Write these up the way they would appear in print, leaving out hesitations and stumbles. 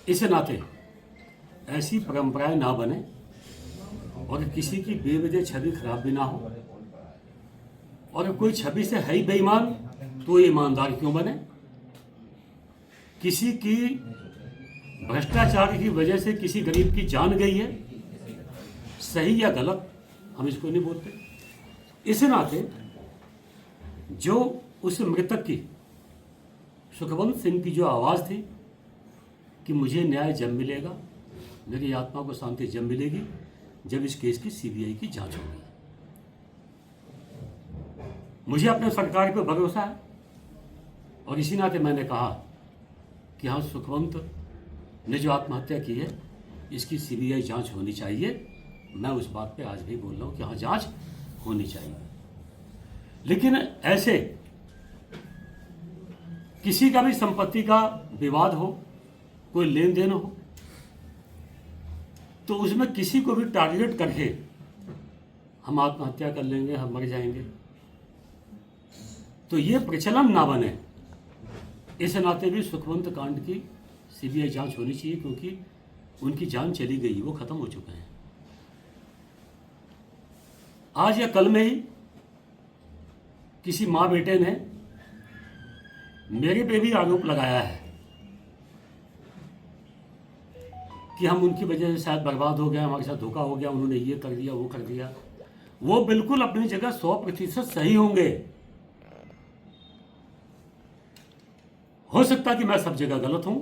इस नाते ऐसी परंपराएं ना बने और किसी की बेवजह छवि खराब भी ना हो। और कोई छवि से है ही बेईमान तो ईमानदार क्यों बने? किसी की भ्रष्टाचार की वजह से किसी गरीब की जान गई है, सही या गलत हम इसको नहीं बोलते। इस नाते जो उस मृतक की, सुखवंत सिंह की जो आवाज़ थी कि मुझे न्याय जब मिलेगा, मेरी आत्मा को शांति जब मिलेगी जब इस केस की सीबीआई की जांच होगी। मुझे अपने सरकार पर भरोसा है और इसी नाते मैंने कहा कि हाँ, सुखवंत ने जो आत्महत्या की है इसकी सीबीआई जांच होनी चाहिए। मैं उस बात पे आज भी बोल रहा हूँ कि हाँ, जांच होनी चाहिए। लेकिन ऐसे किसी का भी संपत्ति का विवाद हो, कोई लेन देन हो, तो उसमें किसी को भी टारगेट करके हम आत्महत्या कर लेंगे, हम मर जाएंगे, तो ये प्रचलन ना बने। इस नाते भी सुखवंत कांड की सीबीआई जांच होनी चाहिए, क्योंकि उनकी जान चली गई, वो खत्म हो चुके हैं। आज या कल में ही किसी माँ बेटे ने मेरे पे भी आरोप लगाया है कि हम उनकी वजह से शायद बर्बाद हो गए, हमारे साथ धोखा हो गया, उन्होंने ये कर दिया, वो कर दिया। वो बिल्कुल अपनी जगह 100% सही होंगे। हो सकता कि मैं सब जगह गलत हूं।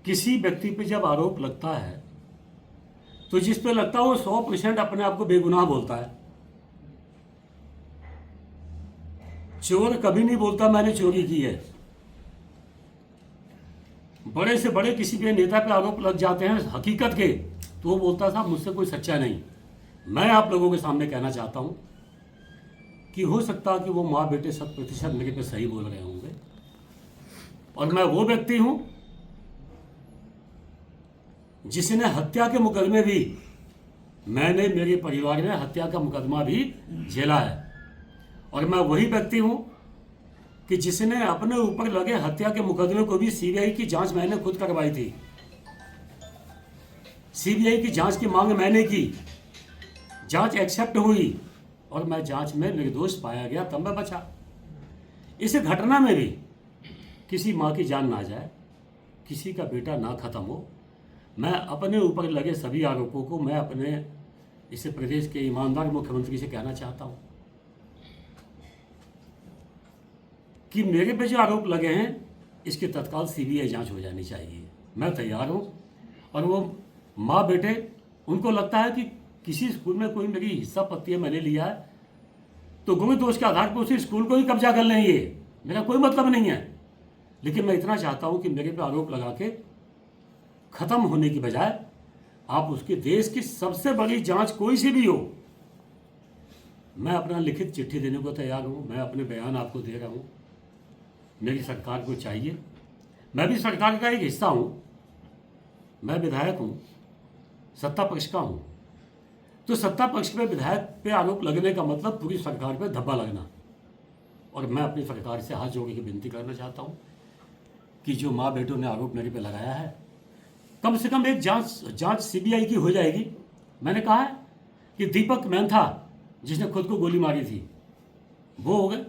किसी व्यक्ति पे जब आरोप लगता है तो जिस पे लगता है वो 100% अपने आप को बेगुनाह बोलता है। चोर कभी नहीं बोलता मैंने चोरी की है। बड़े से बड़े किसी भी नेता पे आरोप लग जाते हैं हकीकत के, तो वो बोलता साहब मुझसे कोई सच्चा नहीं। मैं आप लोगों के सामने कहना चाहता हूं कि हो सकता कि वो माँ बेटे 100% मेरे पे सही बोल रहे होंगे, और मैं वो व्यक्ति हूं जिसने हत्या के मुकदमे भी, मैंने, मेरे परिवार ने हत्या का मुकदमा भी झेला है। और मैं वही व्यक्ति हूं कि जिसने अपने ऊपर लगे हत्या के मुकदमे को भी सीबीआई की जांच मैंने खुद करवाई थी। सीबीआई की जांच की मांग मैंने की, जांच एक्सेप्ट हुई और मैं जांच में निर्दोष पाया गया, तब मैं बचा। इस घटना में भी किसी माँ की जान ना जाए, किसी का बेटा ना खत्म हो। मैं अपने ऊपर लगे सभी आरोपों को मैं अपने इस प्रदेश के ईमानदार मुख्यमंत्री से कहना चाहता हूं कि मेरे पे जो आरोप लगे हैं इसकी तत्काल सीबीआई जांच हो जानी चाहिए। मैं तैयार हूं। और वो माँ बेटे, उनको लगता है कि किसी स्कूल में कोई मेरी हिस्सा पत्ती मैंने लिया है तो गुण दोष के आधार पर उसी स्कूल को ही कब्जा कर लें, ये मेरा कोई मतलब नहीं है। लेकिन मैं इतना चाहता हूं कि मेरे पे आरोप लगा के खत्म होने की बजाय आप उसके देश की सबसे बड़ी जांच कोई सी भी हो, मैं अपना लिखित चिट्ठी देने को तैयार हूं। मैं अपने बयान आपको दे रहा हूं। मेरी सरकार को चाहिए, मैं भी सरकार का एक हिस्सा हूं, मैं विधायक हूं, सत्ता पक्ष का हूं। तो सत्ता पक्ष पे विधायक पे आरोप लगने का मतलब पूरी सरकार पे धब्बा लगना। और मैं अपनी सरकार से हाथ जोड़ के विनती करना चाहता हूं कि जो माँ बेटों ने आरोप मेरे पे लगाया है, कम से कम एक जांच सीबीआई की हो जाएगी। मैंने कहा है कि दीपक मैंथा जिसने खुद को गोली मारी थी वो हो गए,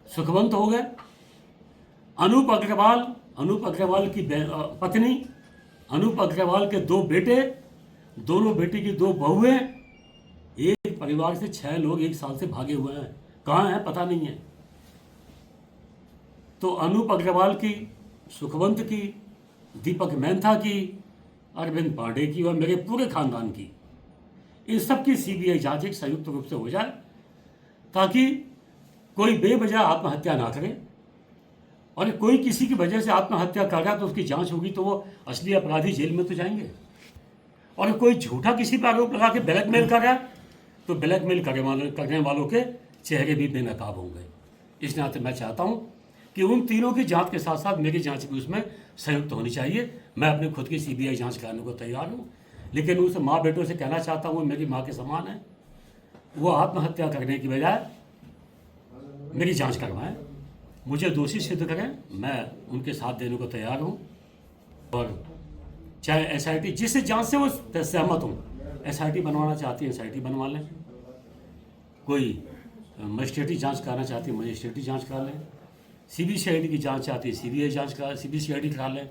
सुखवंत हो गए, अनूप अग्रवाल की पत्नी, अनूप अग्रवाल के 2 बेटे, दोनों बेटे की 2 बहुएं, एक परिवार से 6 लोग 1 साल से भागे हुए हैं। कहाँ हैं पता नहीं है। तो अनूप अग्रवाल की, सुखवंत की, दीपक मैंथा की, अरविंद पांडे की और मेरे पूरे खानदान की, इन सब की सीबीआई जांच एक संयुक्त रूप से हो जाए ताकि कोई बेवजह आत्महत्या ना करे। और कोई किसी की वजह से आत्महत्या कर रहा तो उसकी जांच होगी तो वो असली अपराधी जेल में तो जाएंगे। और कोई झूठा किसी पर आरोप लगा के ब्लैकमेल कर रहा तो ब्लैकमेल करने वालों के चेहरे भी बेनकाब होंगे। इस नाते मैं चाहता हूं कि उन तीनों की जांच के साथ साथ मेरी जांच भी उसमें संयुक्त होनी चाहिए। मैं अपने खुद की सीबीआई जांच कराने को तैयार हूं, लेकिन उस माँ बेटों से कहना चाहता हूं, मेरी माँ के समान है, वो आत्महत्या करने की बजाय मेरी जांच करवाएं। मुझे दोषी सिद्ध करें, मैं उनके साथ देने को तैयार हूँ। और चाहे एसआईटी जिस जांच से वो सहमत हूँ, एसआईटी बनवाना चाहती है एसआईटी बनवा लें, कोई मजिस्ट्रेटी जांच कराना चाहती है मजिस्ट्रेटी जांच करा लें, सीबीसीआईडी की जांच चाहती है सीबीआई जांच करा सीबीसीआईडी करा लें,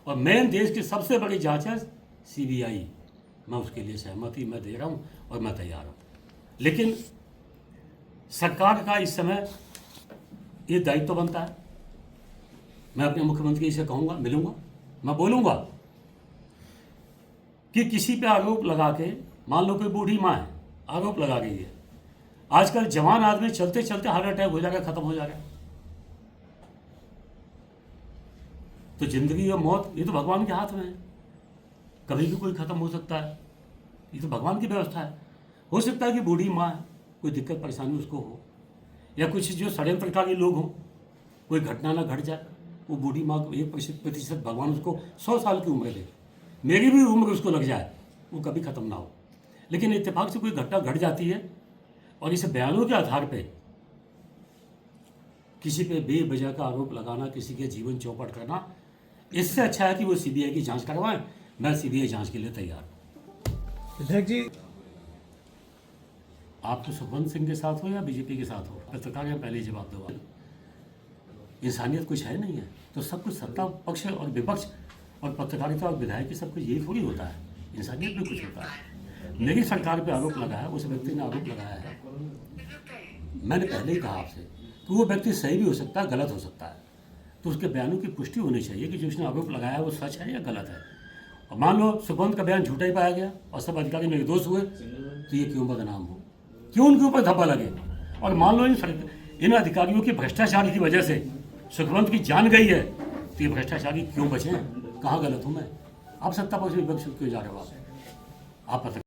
और मेन देश की सबसे बड़ी जांच है सीबीआई। मैं उसके लिए सहमति मैं दे रहा हूँ और मैं तैयार हूँ। लेकिन सरकार का इस समय ये दायित्व बनता है, मैं अपने मुख्यमंत्री से कहूँगा, मिलूँगा, मैं बोलूँगा कि किसी पे आरोप लगा के, मान लो कोई बूढ़ी माँ है, आरोप लगा रही है, आजकल जवान आदमी चलते चलते हार्ट अटैक हो जाएगा, खत्म हो जाएगा। तो जिंदगी और मौत ये तो भगवान के हाथ में है, कभी भी कोई खत्म हो सकता है, ये तो भगवान की व्यवस्था है। हो सकता है कि बूढ़ी माँ है, कोई दिक्कत परेशानी उसको हो, या कुछ जो षड्यंत्रकारी लोग हों, कोई घटना ना घट जाए, वो बूढ़ी माँ को 1% भगवान उसको 100 साल की उम्र दे, मेरी भी उम्र उसको लग जाए, वो कभी ख़त्म ना हो। लेकिन इत्तेफाक से कोई घटना घट जाती है और इस बयानों के आधार पे किसी पे बेवजह का आरोप लगाना, किसी के जीवन चौपट करना, इससे अच्छा है कि वो सीबीआई की जांच करवाएं। मैं सीबीआई जांच के लिए तैयार हूँ। विधायक जी, आप तो सुखवंत सिंह के साथ हो या बीजेपी के साथ हो, पत्रकार हैं, पहले ही जवाब दो। इंसानियत कुछ है नहीं है तो सब कुछ सत्ता पक्ष और विपक्ष और पत्रकारिता और विधायक की सब कुछ यही थोड़ी होता है, इंसानियत भी कुछ होता है। मेरी सरकार पे आरोप लगा है, उस व्यक्ति ने आरोप लगाया है, मैंने पहले ही कहा आपसे कि वो व्यक्ति सही भी हो सकता है, गलत हो सकता है, तो उसके बयानों की पुष्टि होनी चाहिए कि जो उसने आरोप लगाया है वो सच है या गलत है। और मान लो सुखवंत का बयान झूठा ही पाया गया और सब अधिकारी निर्दोष हुए, तो ये क्यों बदनाम हो, क्यों उनके ऊपर धब्बा लगे। और मान लो इन अधिकारियों के भ्रष्टाचार की वजह से सुखवंत की जान गई है, तो ये भ्रष्टाचारी क्यों बचे हैं, कहाँ गलत हूँ मैं। आप सत्ता पक्ष विपक्ष क्यों जा रहे हो, आप पता